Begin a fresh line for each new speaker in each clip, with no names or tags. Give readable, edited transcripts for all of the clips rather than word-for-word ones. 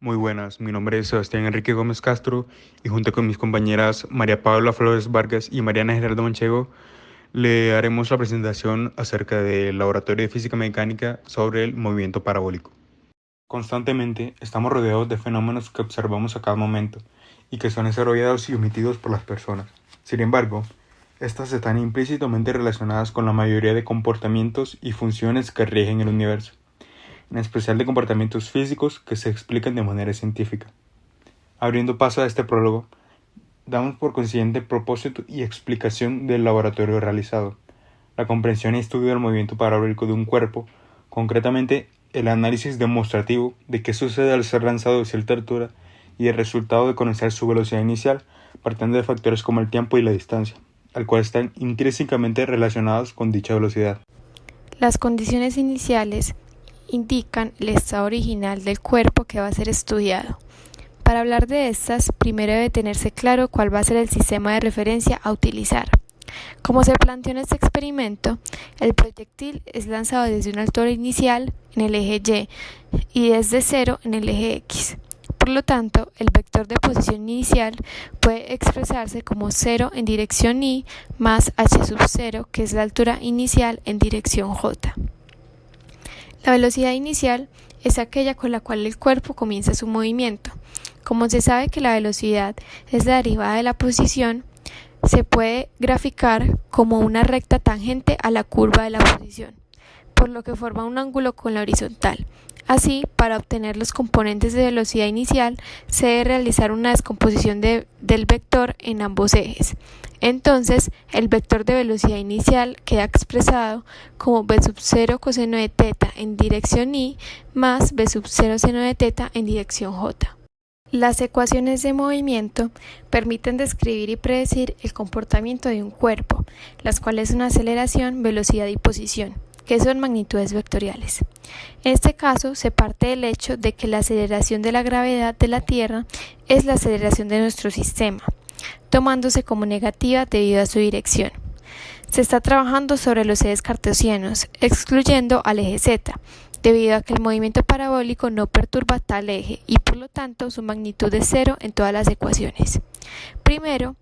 Muy buenas, mi nombre es Sebastián Enrique Gómez Castro y junto con mis compañeras María Paula Flores Vargas y Mariana Gerardo Manchego le haremos la presentación acerca del Laboratorio de Física Mecánica sobre el movimiento parabólico. Constantemente estamos rodeados de fenómenos que observamos a cada momento y que son desarrollados y omitidos por las personas. Sin embargo, estas están implícitamente relacionadas con la mayoría de comportamientos y funciones que rigen el universo, en especial de comportamientos físicos que se explican de manera científica. Abriendo paso a este prólogo, damos por consiguiente propósito y explicación del laboratorio realizado, la comprensión y estudio del movimiento parabólico de un cuerpo, concretamente el análisis demostrativo de qué sucede al ser lanzado a cierta altura y el resultado de conocer su velocidad inicial, partiendo de factores como el tiempo y la distancia, al cual están intrínsecamente relacionados con dicha velocidad.
Las condiciones iniciales indican el estado original del cuerpo que va a ser estudiado. Para hablar de estas, primero debe tenerse claro cuál va a ser el sistema de referencia a utilizar. Como se planteó en este experimento, el proyectil es lanzado desde una altura inicial en el eje Y y desde cero en el eje X. Por lo tanto, el vector de posición inicial puede expresarse como 0 en dirección Y más h sub 0, que es la altura inicial en dirección J. La velocidad inicial es aquella con la cual el cuerpo comienza su movimiento. Como se sabe que la velocidad es la derivada de la posición, se puede graficar como una recta tangente a la curva de la posición, por lo que forma un ángulo con la horizontal. Así, para obtener los componentes de velocidad inicial, se debe realizar una descomposición del vector en ambos ejes. Entonces, el vector de velocidad inicial queda expresado como b sub 0 coseno de teta en dirección Y más b sub 0 seno de teta en dirección J. Las ecuaciones de movimiento permiten describir y predecir el comportamiento de un cuerpo, las cuales son aceleración, velocidad y posición, que son magnitudes vectoriales. En este caso, se parte del hecho de que la aceleración de la gravedad de la Tierra es la aceleración de nuestro sistema, tomándose como negativa debido a su dirección. Se está trabajando sobre los ejes cartesianos, excluyendo al eje Z, debido a que el movimiento parabólico no perturba tal eje y por lo tanto su magnitud es 0 en todas las ecuaciones. Primero,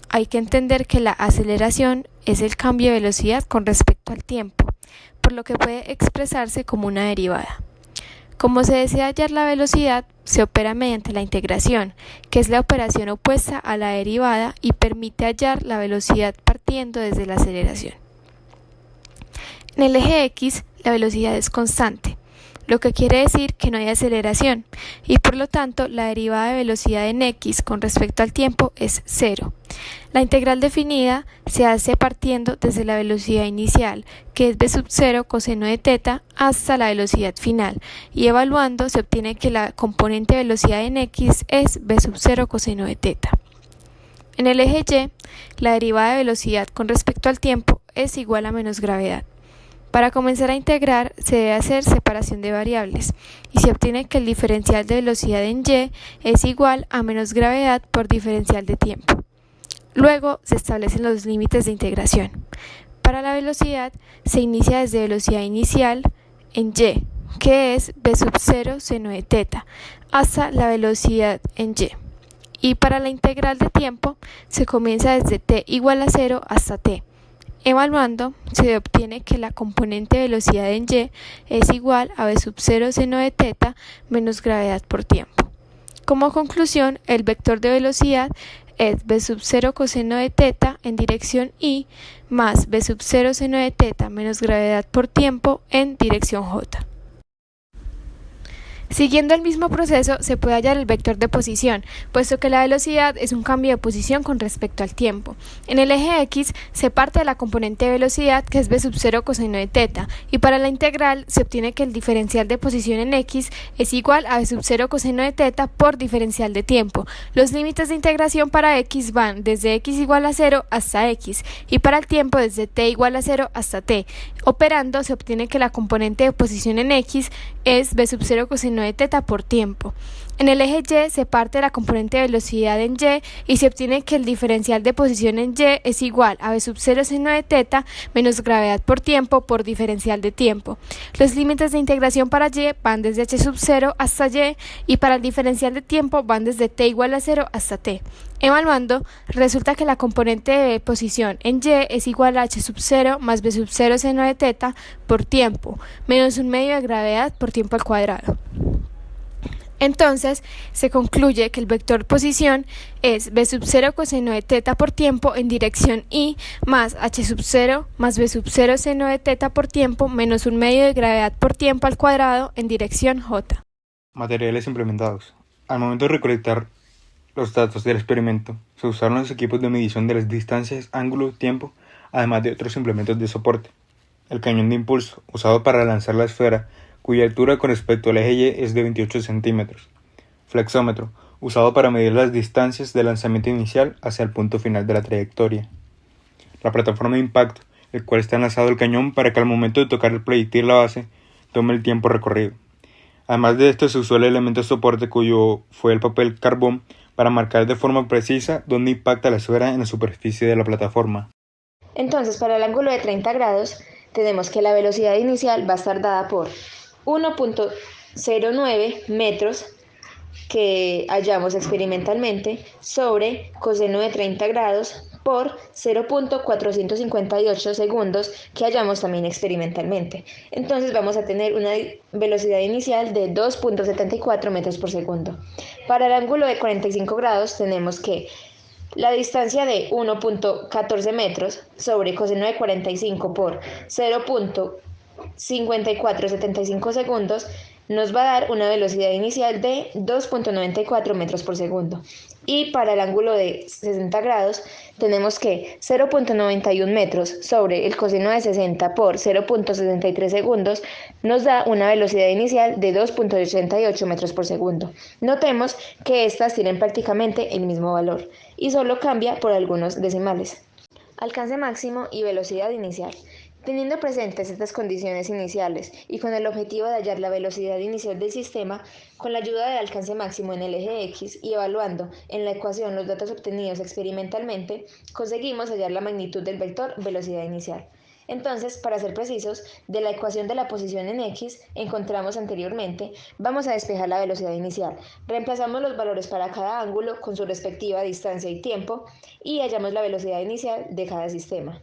hay que entender que la aceleración es el cambio de velocidad con respecto al tiempo, por lo que puede expresarse como una derivada. Como se desea hallar la velocidad, se opera mediante la integración, que es la operación opuesta a la derivada y permite hallar la velocidad partiendo desde la aceleración. En el eje X, la velocidad es constante, lo que quiere decir que no hay aceleración, y por lo tanto la derivada de velocidad en X con respecto al tiempo es 0. La integral definida se hace partiendo desde la velocidad inicial, que es b sub 0 coseno de teta, hasta la velocidad final, y evaluando se obtiene que la componente velocidad en X es b sub 0 coseno de teta. En el eje Y, la derivada de velocidad con respecto al tiempo es igual a menos gravedad. Para comenzar a integrar se debe hacer separación de variables y se obtiene que el diferencial de velocidad en Y es igual a menos gravedad por diferencial de tiempo. Luego se establecen los límites de integración. Para la velocidad se inicia desde velocidad inicial en Y, que es b sub 0 seno de teta, hasta la velocidad en Y. Y para la integral de tiempo se comienza desde t igual a 0 hasta t. Evaluando, se obtiene que la componente velocidad en Y es igual a b sub 0 seno de teta menos gravedad por tiempo. Como conclusión, el vector de velocidad es b sub 0 coseno de teta en dirección Y más b sub 0 seno de teta menos gravedad por tiempo en dirección J. Siguiendo el mismo proceso, se puede hallar el vector de posición, puesto que la velocidad es un cambio de posición con respecto al tiempo. En el eje X se parte de la componente de velocidad, que es b sub 0 coseno de teta, y para la integral se obtiene que el diferencial de posición en X es igual a b sub 0 coseno de teta por diferencial de tiempo. Los límites de integración para X van desde X igual a 0 hasta X, y para el tiempo desde t igual a 0 hasta t. Operando se obtiene que la componente de posición en X es b sub 0 coseno de θ por tiempo. En el eje Y se parte de la componente de velocidad en Y y se obtiene que el diferencial de posición en Y es igual a v sub 0 seno de θ menos gravedad por tiempo por diferencial de tiempo. Los límites de integración para Y van desde h sub 0 hasta Y y para el diferencial de tiempo van desde t igual a 0 hasta t. Evaluando, resulta que la componente de posición en Y es igual a h sub 0 más v sub 0 seno de θ por tiempo, menos un medio de gravedad por tiempo al cuadrado. Entonces, se concluye que el vector posición es v sub 0 coseno de θ por tiempo en dirección y más h sub 0 más v sub 0 seno de θ por tiempo menos un medio de gravedad por tiempo al cuadrado en dirección j.
Materiales implementados. Al momento de recolectar los datos del experimento, se usaron los equipos de medición de las distancias, ángulo, tiempo, además de otros implementos de soporte. El cañón de impulso, usado para lanzar la esfera, cuya altura con respecto al eje Y es de 28 centímetros. Flexómetro, usado para medir las distancias del lanzamiento inicial hacia el punto final de la trayectoria. La plataforma de impacto, el cual está enlazado al cañón para que al momento de tocar el proyectil la base, tome el tiempo recorrido. Además de esto, se usó el elemento de soporte cuyo fue el papel carbón para marcar de forma precisa dónde impacta la esfera en la superficie de la plataforma.
Entonces, para el ángulo de 30 grados, tenemos que la velocidad inicial va a estar dada por 1.09 metros que hallamos experimentalmente sobre coseno de 30 grados por 0.458 segundos que hallamos también experimentalmente. Entonces vamos a tener una velocidad inicial de 2.74 metros por segundo. Para el ángulo de 45 grados tenemos que la distancia de 1.14 metros sobre coseno de 45 por 0.5475 segundos nos va a dar una velocidad inicial de 2.94 metros por segundo. Y para el ángulo de 60 grados tenemos que 0.91 metros sobre el coseno de 60 por 0.63 segundos nos da una velocidad inicial de 2.88 metros por segundo. Notemos que estas tienen prácticamente el mismo valor y solo cambia por algunos decimales. Alcance máximo y velocidad inicial. Teniendo presentes estas condiciones iniciales y con el objetivo de hallar la velocidad inicial del sistema, con la ayuda del alcance máximo en el eje X y evaluando en la ecuación los datos obtenidos experimentalmente, conseguimos hallar la magnitud del vector velocidad inicial. Entonces, para ser precisos, de la ecuación de la posición en X encontramos anteriormente, vamos a despejar la velocidad inicial. Reemplazamos los valores para cada ángulo con su respectiva distancia y tiempo y hallamos la velocidad inicial de cada sistema.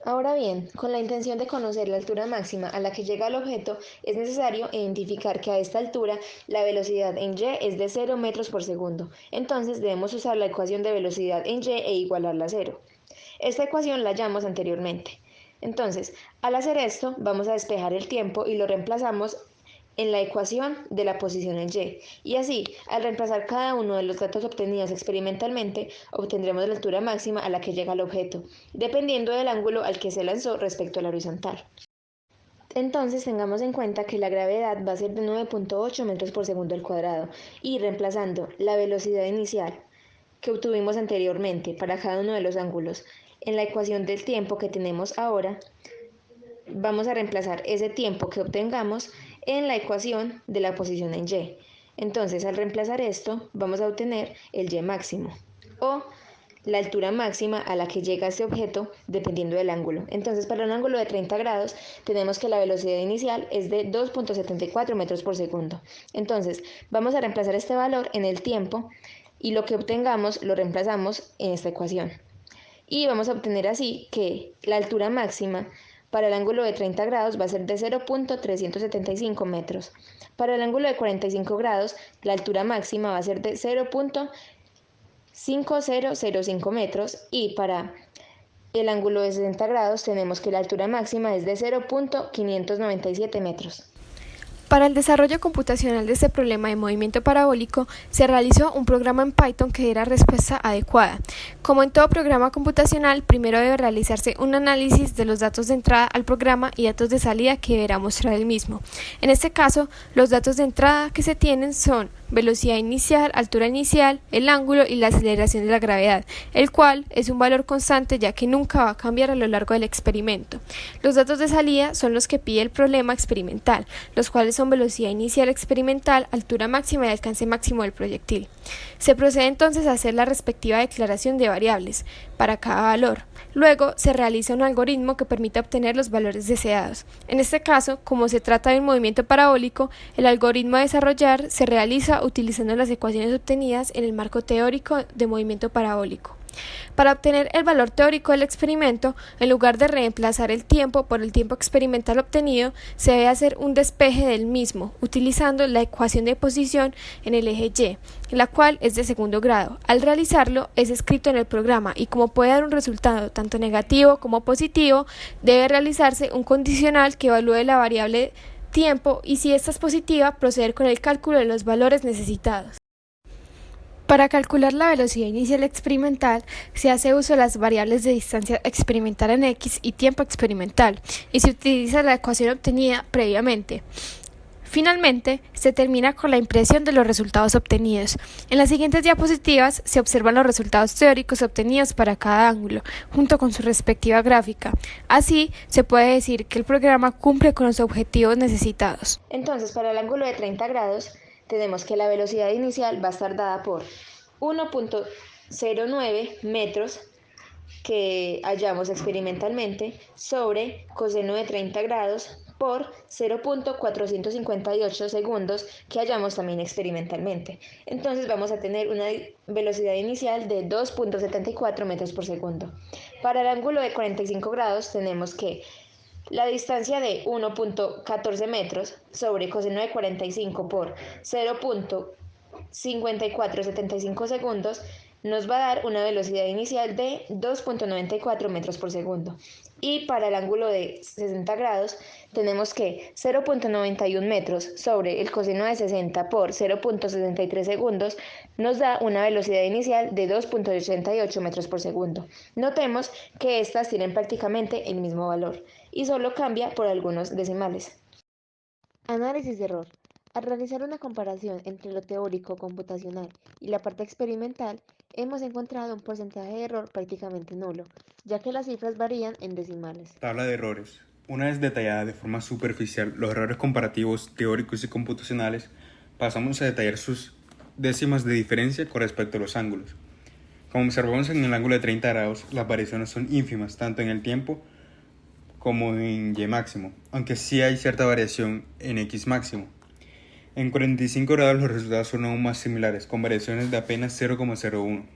Ahora bien, con la intención de conocer la altura máxima a la que llega el objeto, es necesario identificar que a esta altura la velocidad en Y es de 0 metros por segundo. Entonces debemos usar la ecuación de velocidad en Y e igualarla a 0. Esta ecuación la hallamos anteriormente. Entonces, al hacer esto, vamos a despejar el tiempo y lo reemplazamos en la ecuación de la posición en Y. Y así, al reemplazar cada uno de los datos obtenidos experimentalmente, obtendremos la altura máxima a la que llega el objeto, dependiendo del ángulo al que se lanzó respecto a la horizontal. Entonces tengamos en cuenta que la gravedad va a ser de 9.8 metros por segundo al cuadrado y reemplazando la velocidad inicial que obtuvimos anteriormente para cada uno de los ángulos en la ecuación del tiempo que tenemos ahora, vamos a reemplazar ese tiempo que obtengamos en la ecuación de la posición en Y. Entonces, al reemplazar esto, vamos a obtener el Y máximo, o la altura máxima a la que llega este objeto dependiendo del ángulo. Entonces, para un ángulo de 30 grados, tenemos que la velocidad inicial es de 2.74 metros por segundo. Entonces, vamos a reemplazar este valor en el tiempo y lo que obtengamos lo reemplazamos en esta ecuación. Y vamos a obtener así que la altura máxima para el ángulo de 30 grados va a ser de 0.375 metros. Para el ángulo de 45 grados, la altura máxima va a ser de 0.5005 metros y para el ángulo de 60 grados tenemos que la altura máxima es de 0.597 metros.
Para el desarrollo computacional de este problema de movimiento parabólico, se realizó un programa en Python que diera respuesta adecuada. Como en todo programa computacional, primero debe realizarse un análisis de los datos de entrada al programa y datos de salida que deberá mostrar el mismo. En este caso, los datos de entrada que se tienen son velocidad inicial, altura inicial, el ángulo y la aceleración de la gravedad, el cual es un valor constante ya que nunca va a cambiar a lo largo del experimento. Los datos de salida son los que pide el problema experimental, los cuales son son velocidad inicial experimental, altura máxima y alcance máximo del proyectil. Se procede entonces a hacer la respectiva declaración de variables para cada valor. Luego se realiza un algoritmo que permite obtener los valores deseados. En este caso, como se trata de un movimiento parabólico, el algoritmo a desarrollar se realiza utilizando las ecuaciones obtenidas en el marco teórico de movimiento parabólico. Para obtener el valor teórico del experimento, en lugar de reemplazar el tiempo por el tiempo experimental obtenido, se debe hacer un despeje del mismo, utilizando la ecuación de posición en el eje Y, la cual es de segundo grado. Al realizarlo, es escrito en el programa y como puede dar un resultado tanto negativo como positivo, debe realizarse un condicional que evalúe la variable tiempo y si esta es positiva, proceder con el cálculo de los valores necesitados. Para calcular la velocidad inicial experimental, se hace uso de las variables de distancia experimental en X y tiempo experimental, y se utiliza la ecuación obtenida previamente. Finalmente, se termina con la impresión de los resultados obtenidos. En las siguientes diapositivas se observan los resultados teóricos obtenidos para cada ángulo, junto con su respectiva gráfica. Así, se puede decir que el programa cumple con los objetivos necesitados.
Entonces, para el ángulo de 30 grados, tenemos que la velocidad inicial va a estar dada por 1.09 metros que hallamos experimentalmente sobre coseno de 30 grados por 0.458 segundos que hallamos también experimentalmente. Entonces vamos a tener una velocidad inicial de 2.74 metros por segundo. Para el ángulo de 45 grados tenemos que la distancia de 1.14 metros sobre coseno de 45 por 0.5475 segundos nos va a dar una velocidad inicial de 2.94 metros por segundo. Y para el ángulo de 60 grados tenemos que 0.91 metros sobre el coseno de 60 por 0.63 segundos nos da una velocidad inicial de 2.88 metros por segundo. Notemos que estas tienen prácticamente el mismo valor y solo cambia por algunos decimales. Análisis de error. Al realizar una comparación entre lo teórico computacional y la parte experimental, hemos encontrado un porcentaje de error prácticamente nulo, ya que las cifras varían en decimales.
Tabla de errores. Una vez detallada de forma superficial los errores comparativos, teóricos y computacionales, pasamos a detallar sus décimas de diferencia con respecto a los ángulos. Como observamos en el ángulo de 30 grados, las variaciones son ínfimas, tanto en el tiempo como en Y máximo, aunque sí hay cierta variación en X máximo. En 45 grados los resultados son aún más similares, con variaciones de apenas 0,01.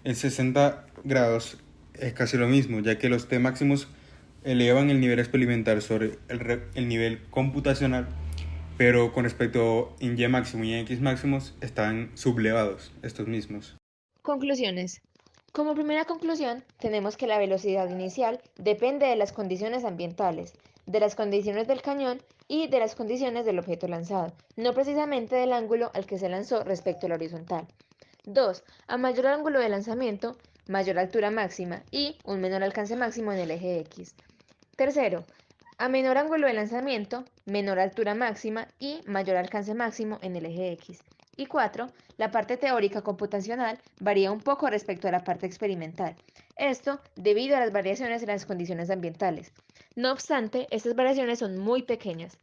En 60 grados es casi lo mismo, ya que los T máximos elevan el nivel experimental sobre el nivel computacional, pero con respecto en Y máximo y en X máximos están sublevados estos mismos.
Conclusiones. Como primera conclusión, tenemos que la velocidad inicial depende de las condiciones ambientales, de las condiciones del cañón y de las condiciones del objeto lanzado, no precisamente del ángulo al que se lanzó respecto al horizontal. 2. A mayor ángulo de lanzamiento, mayor altura máxima y un menor alcance máximo en el eje X. Tercero, a menor ángulo de lanzamiento, menor altura máxima y mayor alcance máximo en el eje X. Y 4. La parte teórica computacional varía un poco respecto a la parte experimental. Esto debido a las variaciones en las condiciones ambientales. No obstante, estas variaciones son muy pequeñas.